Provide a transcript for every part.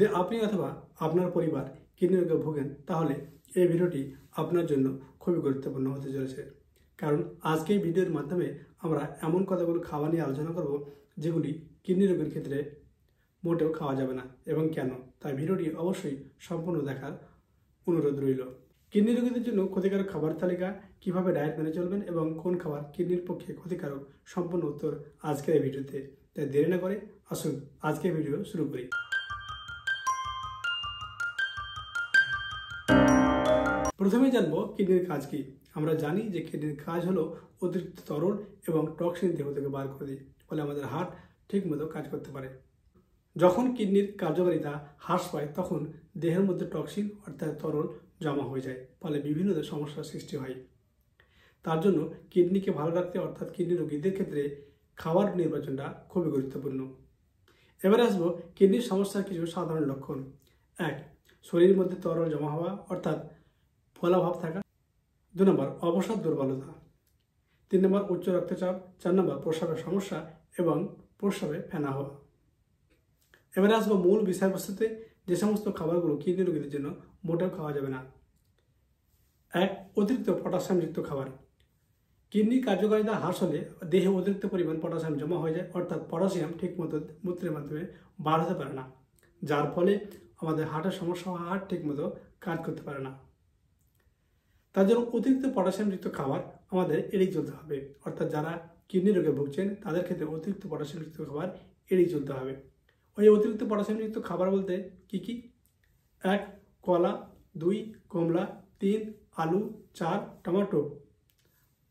যদি আপনি অথবা আপনার পরিবার কিডনি রোগে ভোগেন তাহলে এই ভিডিওটি আপনার জন্য খুবই গুরুত্বপূর্ণ হতে চলেছে। কারণ আজকে এই ভিডিওর মাধ্যমে আমরা এমন কতগুলো খাবার নিয়ে আলোচনা করব যেগুলি কিডনি রোগের ক্ষেত্রে মোটেও খাওয়া যাবে না এবং কেন, তাই ভিডিওটি অবশ্যই সম্পূর্ণ দেখার অনুরোধ রইল। কিডনি রোগীদের জন্য ক্ষতিকারক খাবার তালিকা, কিভাবে ডায়েট মেনে চলবেন এবং কোন খাবার কিডনির পক্ষে ক্ষতিকারক, সম্পূর্ণ উত্তর আজকের এই ভিডিওতে। তাই দেরি না করে আসুন আজকের ভিডিও শুরু করি। প্রথমে জানবো কিডনির কাজ কি। আমরা জানি যে কিডনির কাজ হলো অতিরিক্ত তরল এবং টক্সিন দেহ থেকে বার করে দিই, ফলে আমাদের হার্ট ঠিক মতো কাজ করতে পারে। যখন কিডনির কার্যকারিতা হ্রাস পায় তখন দেহের মধ্যে টক্সিন অর্থাৎ তরল জমা হয়ে যায়, ফলে বিভিন্ন সমস্যার সৃষ্টি হয়। তার জন্য কিডনিকে ভালো রাখতে অর্থাৎ কিডনি রোগীদের ক্ষেত্রে খাবার নির্বাচনটা খুবই গুরুত্বপূর্ণ। এবারে আসবো কিডনির সমস্যার কিছু সাধারণ লক্ষণ। 1. শরীরের মধ্যে তরল জমা হওয়া অর্থাৎ ফোলাভাব থাকা। 2 নম্বর অবসাদ দুর্বলতা। 3 নম্বর উচ্চ রক্তচাপ। 4 নম্বর প্রস্রাবের সমস্যা এবং প্রস্রাবে ফেনা হওয়া। এবারে আসবো মূল বিষয়বস্তুতে, যে সমস্ত খাবারগুলো কিডনি রোগীদের জন্য মোটেও খাওয়া যাবে না। 1. অতিরিক্ত পটাশিয়ামযুক্ত খাবার। কিডনির কার্যকারিতা হ্রাস হলে দেহে অতিরিক্ত পরিমাণ পটাশিয়াম জমা হয়ে যায়, অর্থাৎ পটাশিয়াম ঠিকমতো মূত্রের মাধ্যমে বার হতে পারে না, যার ফলে আমাদের হার্টের সমস্যা হওয়া, হার্ট ঠিকমতো কাজ করতে পারে না। তার জন্য অতিরিক্ত পটাশিয়ামযুক্ত খাবার আমাদের এড়িয়ে চলতে হবে, অর্থাৎ যারা কিডনি রোগে ভুগছেন তাদের ক্ষেত্রে অতিরিক্ত পটাশিয়ামযুক্ত খাবার এড়িয়ে চলতে হবে। ওই অতিরিক্ত পটাশিয়ামযুক্ত খাবার বলতে কি কি? 1. কলা। 2. কমলা। 3. আলু। 4. টমেটো।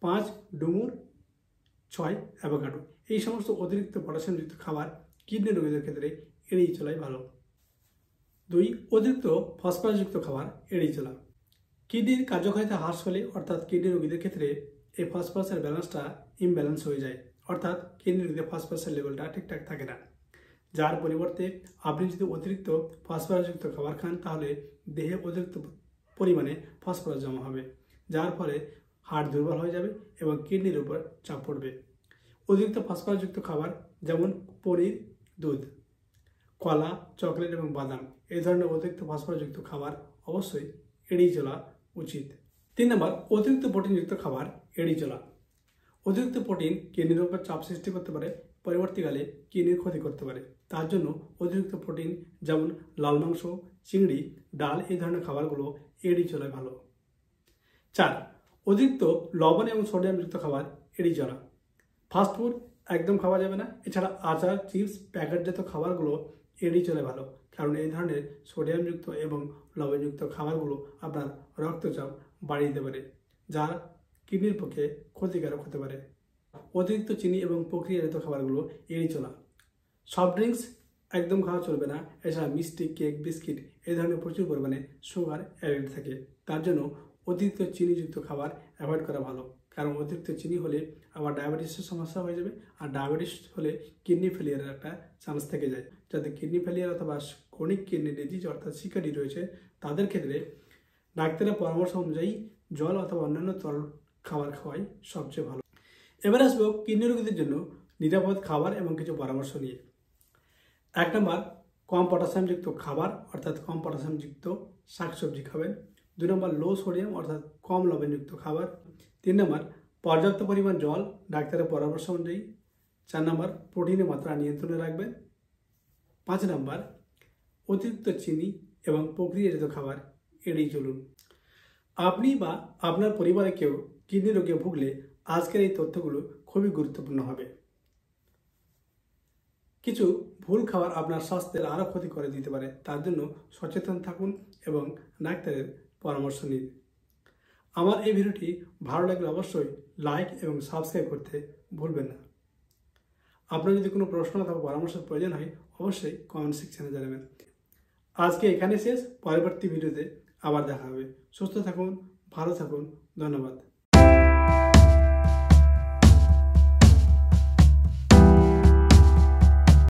5. ডুমুর। 6. অ্যাভোকাডো। এই সমস্ত অতিরিক্ত পটাশিয়ামযুক্ত খাবার কিডনি রোগীদের ক্ষেত্রে এড়িয়ে চলাই ভালো। 2. অতিরিক্ত ফসফরাসযুক্ত খাবার এড়িয়ে চলা। কিডনির কার্যকারিতা হ্রাস হলে অর্থাৎ কিডনি রোগীদের ক্ষেত্রে এই ফসফরাসের ব্যালেন্সটা ইমব্যালেন্স হয়ে যায়, অর্থাৎ কিডনি রোগীদের ফসফরাসের লেভেলটা ঠিকঠাক থাকে না। যার পরিবর্তে আপনি যদি অতিরিক্ত ফসফরাসযুক্ত খাবার খান তাহলে দেহে অতিরিক্ত পরিমাণে ফসফরাস জমা হবে, যার ফলে হার্ট দুর্বল হয়ে যাবে এবং কিডনির উপর চাপ পড়বে। অতিরিক্ত ফসফরাসযুক্ত খাবার যেমন পনির, দুধ, কলা, চকলেট এবং বাদাম, এই ধরনের অতিরিক্ত ফসফরাসযুক্ত খাবার অবশ্যই এড়িয়ে চলা উচিত। 3 নম্বর অতিরিক্ত প্রোটিনযুক্ত খাবার এড়িয়ে চলা। অতিরিক্ত প্রোটিন কিডনির উপর চাপ সৃষ্টি করতে পারে, পরবর্তীকালে কিডনির ক্ষতি করতে পারে। তার জন্য অতিরিক্ত প্রোটিন যেমন লাল মাংস, চিংড়ি, ডাল, এই ধরনের খাবারগুলো এড়িয়ে চলা ভালো। 4. অতিরিক্ত লবণ এবং সোডিয়ামযুক্ত খাবার এড়িয়ে চলা। ফাস্টফুড একদম খাওয়া যাবে না। এছাড়া আচার, চিপস, প্যাকেটজাত খাবারগুলো এড়িয়ে চলে ভালো, কারণ এই ধরনের সোডিয়ামযুক্ত এবং লবণযুক্ত খাবারগুলো আপনার রক্তচাপ বাড়িয়ে দিতে পারে, যা কিডনির পক্ষে ক্ষতিকারক হতে পারে। অতিরিক্ত চিনি এবং প্রক্রিয়াজাত খাবারগুলো এড়িয়ে চলা। সফট ড্রিঙ্কস একদম খাওয়া চলবে না। এছাড়া মিষ্টি, কেক, বিস্কিট, এই ধরনের প্রচুর পরিমাণে সুগার অ্যাডেড থাকে। তার জন্য অতিরিক্ত চিনিযুক্ত খাবার অ্যাভয়েড করা ভালো, কারণ অতিরিক্ত চিনি হলে আবার ডায়াবেটিসের সমস্যা হয়ে যাবে, আর ডায়াবেটিস হলে কিডনি ফেলিয়ারের একটা চান্স থেকে যায়। যাতে কিডনি ফেলিয়ার অথবা ক্রনিক কিডনি ডিজিজ অর্থাৎ সিকেডি রয়েছে, তাদের ক্ষেত্রে ডাক্তারের পরামর্শ অনুযায়ী জল অথবা অন্যান্য তরল খাবার খাওয়াই সবচেয়ে ভালো। এবার আসবো কিডনি রোগীদের জন্য নিরাপদ খাবার এবং কিছু পরামর্শ নিয়ে। 1 নম্বর কম পটাশিয়ামযুক্ত খাবার অর্থাৎ কম পটাশিয়ামযুক্ত শাকসবজি খাবেন। 2 নম্বর লো সোডিয়াম অর্থাৎ কম লবণযুক্ত খাবার। 3 নম্বর পর্যাপ্ত পরিমাণ জল ডাক্তারের পরামর্শ অনুযায়ী। 4 নম্বর প্রোটিনের মাত্রা নিয়ন্ত্রণে রাখবেন। 5 নম্বর অতিরিক্ত চিনি এবং প্রক্রিয়াজাত খাবার এড়িয়ে চলুন। আপনি বা আপনার পরিবারে কেউ কিডনি রোগে ভুগলে আজকের এই তথ্যগুলো খুবই গুরুত্বপূর্ণ হবে। কিছু ভুল খাবার আপনার স্বাস্থ্যের আরও ক্ষতি করে দিতে পারে, তার জন্য সচেতন থাকুন এবং ডাক্তারের পরামর্শ নিন। আমার এই ভিডিওটি ভালো লাগলে অবশ্যই লাইক এবং সাবস্ক্রাইব করতে ভুলবেন না। আপনার যদি কোনো প্রশ্ন অথবা পরামর্শের প্রয়োজন হয় অবশ্যই কমেন্ট সেকশনে জানাবেন। আজকে এখানে শেষ, পরবর্তী ভিডিওতে আবার দেখা হবে। সুস্থ থাকুন, ভালো থাকুন, ধন্যবাদ।